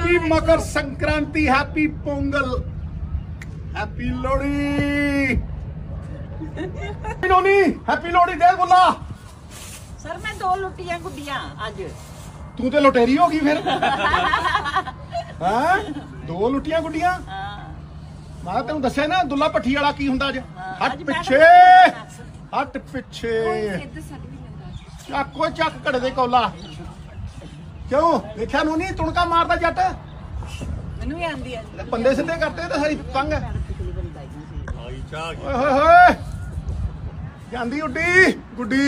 Happy Makar Sankranti, happy Pongal, happy Lohri. नोनी happy Lohri दे बोला। Sir मैं 2 लुटियां गुड्डियां आज। तू तो लुटेरी होगी फिर। हाँ 2 लुटियां गुड्डियां। मैं तेन दस्या ना दुल्ला भट्ठी वाला की हुंदा अज। हट पिछे, हट पिछे। कोई चक घड़े दे कोला क्यों देखा नूनी तुणका मारदा जट। मैनू भी आंदी है बंदे सीधे करते तो सारी पंग ओए जांदी उड्डी गुड्डी।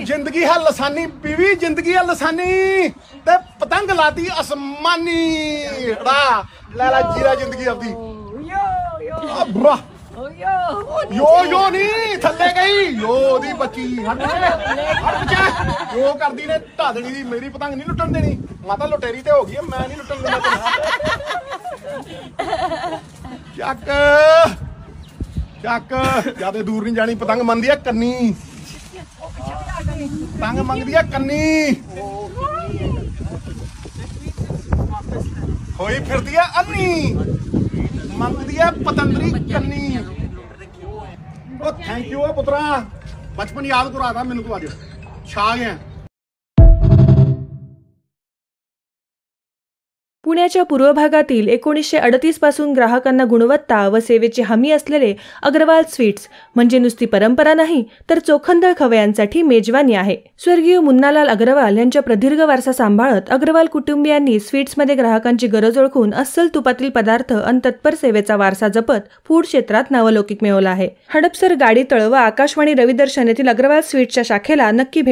जिंदगी है लसानी बीवी, जिंदगी है लसानी ते पतंग लाती आसमानी। ला जीरा जिंदगी अपनी। यो यो नहीं थले गई यो दी बच्ची। यो कर दी ने ढा देनी दी। मेरी पतंग नहीं लुटन देनी। माता लुटेरी ते हो गई, मैं नहीं लुटन देना। चक चक ज्यादा दूर नहीं जानी। पतंग मंगदी है कन्नी, पतंग मंगदी है कन्नी। होई फिरदी है अन्नी, मंगदी है पतंदरी कन्नी। ओ थैंक यू पुत्रा, बचपन याद कराता मैनू तू अज छा गया। पुण्याच्या पूर्व भागातील 1938 पासून ग्राहकांना गुणवत्ता व सेवेची हमी असलेले अग्रवाल स्वीट्स म्हणजे नुसती परंपरा नाही तर चोखंदळ खवयांसाठी मेजवानी आहे। स्वर्गीय मुन्नालाल अग्रवाल यांच्या प्रदीर्घ वारसा सांभाळत अग्रवाल कुटुंबियांनी स्वीट्समध्ये ग्राहकांची गरज ओळखून अस्सल तुपातील पदार्थ आणि तत्पर सेवेचा वारसा जपत फूड क्षेत्रात नावलौकिक मिळवला आहे। हडपसर गाडीतळ व आकाशवाणी रविदर्शन येथील अग्रवाल स्वीट्सच्या शाखेला नक्की